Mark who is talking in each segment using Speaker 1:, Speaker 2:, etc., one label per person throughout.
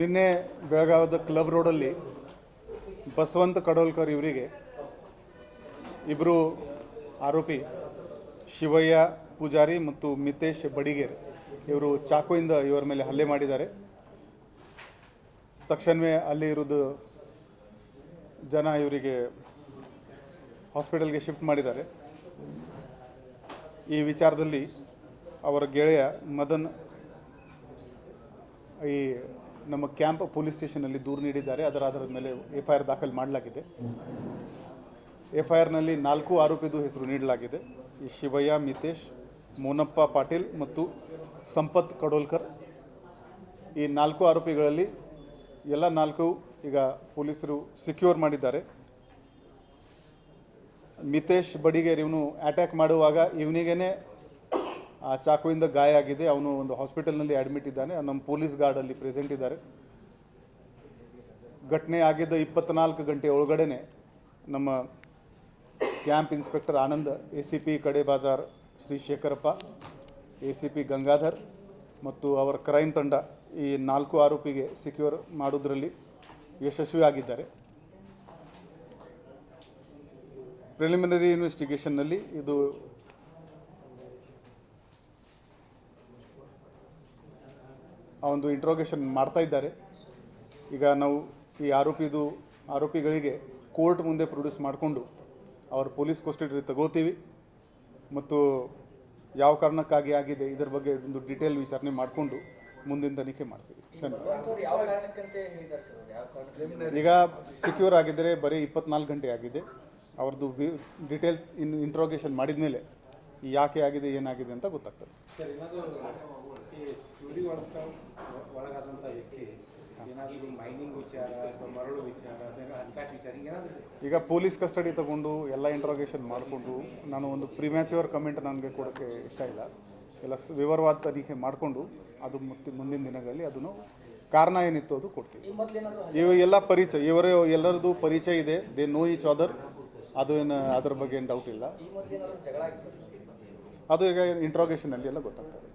Speaker 1: ನಿನ್ನೆ ಬೆಳಗಾವಿದ ಕ್ಲಬ್ ರೋಡಲ್ಲಿ ಬಸವಂತ ಕಡೋಲ್ಕರ್ ಇವರಿಗೆ ಇಬ್ಬರು ಆರೋಪಿ ಶಿವಯ್ಯ ಪೂಜಾರಿ ಮತ್ತು ಮಿತೇಶ್ ಬಡಿಗೇರ್ ಇವರು ಚಾಕುವಿಂದ ಇವರ ಮೇಲೆ ಹಲ್ಲೆ ಮಾಡಿದ್ದಾರೆ. ತಕ್ಷಣವೇ ಅಲ್ಲಿ ಇರೋದು ಜನ ಇವರಿಗೆ ಹಾಸ್ಪಿಟಲ್ಗೆ ಶಿಫ್ಟ್ ಮಾಡಿದ್ದಾರೆ. ಈ ವಿಚಾರದಲ್ಲಿ ಅವರ ಗೆಳೆಯ ಮದನ್ ಈ ನಮ್ಮ ಕ್ಯಾಂಪ್ ಪೊಲೀಸ್ ಸ್ಟೇಷನಲ್ಲಿ ದೂರು ನೀಡಿದ್ದಾರೆ. ಅದರ ಆಧಾರದ ಮೇಲೆ FIR ದಾಖಲು ಮಾಡಲಾಗಿದೆ. FIRನಲ್ಲಿ 4 ಆರೋಪಿದು ಹೆಸರು ನೀಡಲಾಗಿದೆ. ಈ ಶಿವಯ್ಯ, ಮಿತೇಶ್, ಮೋನಪ್ಪ ಪಾಟೀಲ್ ಮತ್ತು ಸಂಪತ್ ಕಡೋಲ್ಕರ್. ಈ 4 ಆರೋಪಿಗಳಲ್ಲಿ ಎಲ್ಲ 4 ಈಗ ಪೊಲೀಸರು ಸಿಕ್ಯೂರ್ ಮಾಡಿದ್ದಾರೆ. ಮಿತೇಶ್ ಬಡಿಗೇರ್ ಇವನು ಅಟ್ಯಾಕ್ ಮಾಡುವಾಗ ಇವನಿಗೇ ಆ ಚಾಕುವಿಂದ ಗಾಯ ಆಗಿದೆ. ಅವನು ಒಂದು ಹಾಸ್ಪಿಟಲ್ನಲ್ಲಿ ಅಡ್ಮಿಟ್ ಇದ್ದಾನೆ. ನಮ್ಮ ಪೊಲೀಸ್ ಗಾರ್ಡಲ್ಲಿ ಪ್ರೆಸೆಂಟ್ ಇದ್ದಾರೆ. ಘಟನೆ ಆಗಿದ್ದ 24 ಗಂಟೆ ಒಳಗಡೆ ನಮ್ಮ ಕ್ಯಾಂಪ್ ಇನ್ಸ್ಪೆಕ್ಟರ್ ಆನಂದ್, ACP ಕಡೆ ಬಾಜಾರ್ ಶ್ರೀ ಶೇಖರಪ್ಪ, ACP ಗಂಗಾಧರ್ ಮತ್ತು ಅವರ ಕ್ರೈಮ್ ತಂಡ ಈ 4 ಆರೋಪಿಗೆ ಸಿಕ್ಯೂರ್ ಮಾಡೋದ್ರಲ್ಲಿ ಯಶಸ್ವಿ ಆಗಿದ್ದಾರೆ. ಪ್ರಿಲಿಮಿನರಿ ಇನ್ವೆಸ್ಟಿಗೇಷನ್ನಲ್ಲಿ ಇದು ಒಂದು ಇಂಟ್ರೋಗೇಷನ್ ಮಾಡ್ತಾ ಇದ್ದಾರೆ. ಈಗ ನಾವು ಈ ಆರೋಪಿಗಳಿಗೆ ಕೋರ್ಟ್ ಮುಂದೆ ಪ್ರೊಡ್ಯೂಸ್ ಮಾಡಿಕೊಂಡು ಅವ್ರ ಪೊಲೀಸ್ ಕಸ್ಟಡಿ ತಗೋತೀವಿ ಮತ್ತು ಯಾವ ಕಾರಣಕ್ಕಾಗಿ ಆಗಿದೆ ಇದರ ಬಗ್ಗೆ ಒಂದು ಡೀಟೇಲ್ ವಿಚಾರಣೆ ಮಾಡಿಕೊಂಡು ಮುಂದಿನ ತನಿಖೆ ಮಾಡ್ತೀವಿ. ಈಗ ಸಿಕ್ಯೂರ್ ಆಗಿದ್ದರೆ ಬರೀ 24 ಗಂಟೆ ಆಗಿದೆ. ಅವ್ರದ್ದು ಡೀಟೇಲ್ ಇಂಟ್ರೋಗೇಷನ್ ಮಾಡಿದ ಮೇಲೆ ಯಾಕೆ ಆಗಿದೆ ಏನಾಗಿದೆ ಅಂತ ಗೊತ್ತಾಗ್ತದೆ. ಈಗ ಪೊಲೀಸ್ ಕಸ್ಟಡಿ ತಗೊಂಡು ಎಲ್ಲ ಇಂಟ್ರೋಗೇಷನ್ ಮಾಡಿಕೊಂಡು ನಾನು ಒಂದು ಪ್ರಿಮ್ಯಾಚ್ಯೂರ್ ಕಮೆಂಟ್ ನನಗೆ ಕೊಡೋಕ್ಕೆ ಇಷ್ಟ ಇಲ್ಲ. ಎಲ್ಲ ವಿವರವಾದ ತನಿಖೆ ಮಾಡಿಕೊಂಡು ಅದು ಮತ್ತೆ ಮುಂದಿನ ದಿನಗಳಲ್ಲಿ ಅದನ್ನು ಕಾರಣ ಏನಿತ್ತು ಅದು ಕೊಡ್ತೀವಿ. ಇವೆಲ್ಲ ಪರಿಚಯ ಎಲ್ಲರದ್ದು ಪರಿಚಯ ಇದೆ. They know each other. ಅದು ಏನು ಅದರ ಬಗ್ಗೆ ಏನು ಡೌಟ್ ಇಲ್ಲ. ಅದು ಈಗ ಇಂಟ್ರೋಗೇಷನಲ್ಲಿ ಎಲ್ಲ ಗೊತ್ತಾಗ್ತದೆ.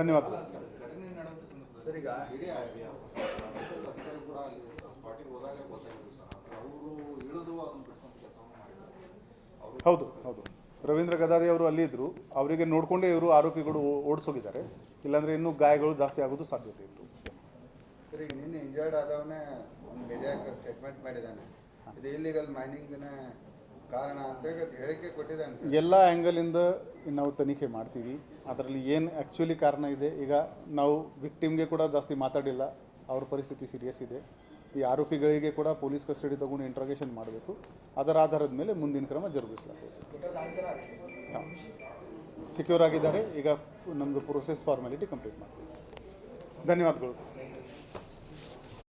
Speaker 1: ಧನ್ಯವಾದಗಳು. ಹೌದು ಹೌದು, ರವೀಂದ್ರ ಗದಾದಿ ಅವರು ಅಲ್ಲಿದ್ದರು. ಅವರಿಗೆ ನೋಡಿಕೊಂಡೇ ಇವರು ಆರೋಪಿಗಳು ಓಡಿಸೋಗಿದ್ದಾರೆ. ಇಲ್ಲಾಂದರೆ ಇನ್ನೂ ಗಾಯಗಳು ಜಾಸ್ತಿ ಆಗೋದು ಸಾಧ್ಯತೆ ಇತ್ತು.
Speaker 2: ಈಗ ನಿನ್ನೆ ಇಂಜರ್ಡ್ ಆದವನೇ ಒಂದು ಮೀಡಿಯಾಕ್ಕೆ ಸ್ಟೇಟ್ಮೆಂಟ್ ಮಾಡಿದ್ದಾನೆ. ಇದು ಇಲ್ಲಿಗಲ್ ಮೈನಿಂಗ್ನ ಕಾರಣ ಅಂತ ಹೇಳಿಕೆ ಕೊಟ್ಟಿದ್ದಾನೆ.
Speaker 1: ಎಲ್ಲ ಆ್ಯಂಗಲಿಂದ ನಾವು ತನಿಖೆ ಮಾಡ್ತೀವಿ. ಅದರಲ್ಲಿ ಏನು ಆ್ಯಕ್ಚುಲಿ ಕಾರಣ ಇದೆ. ಈಗ ನಾವು ವಿಕ್ಟಿಮ್ಗೆ ಕೂಡ ಜಾಸ್ತಿ ಮಾತಾಡಿಲ್ಲ. ಅವ್ರ ಪರಿಸ್ಥಿತಿ ಸೀರಿಯಸ್ ಇದೆ. ಈ ಆರೋಪಿಗಳಿಗೆ ಕೂಡ ಪೊಲೀಸ್ ಕಸ್ಟಡಿ ತಗೊಂಡು ಇಂಟ್ರೋಗೇಷನ್ ಮಾಡಬೇಕು. ಅದರ ಆಧಾರದ ಮೇಲೆ ಮುಂದಿನ ಕ್ರಮ ಜರುಗಿಸಲಾಗುತ್ತೆ. ಸಿಕ್ಯೂರ್ ಆಗಿದ್ದಾರೆ. ಈಗ ನಮ್ಮದು ಪ್ರೊಸೆಸ್ ಫಾರ್ಮಾಲಿಟಿ ಕಂಪ್ಲೀಟ್ ಮಾಡ್ತೀವಿ. ಧನ್ಯವಾದಗಳು.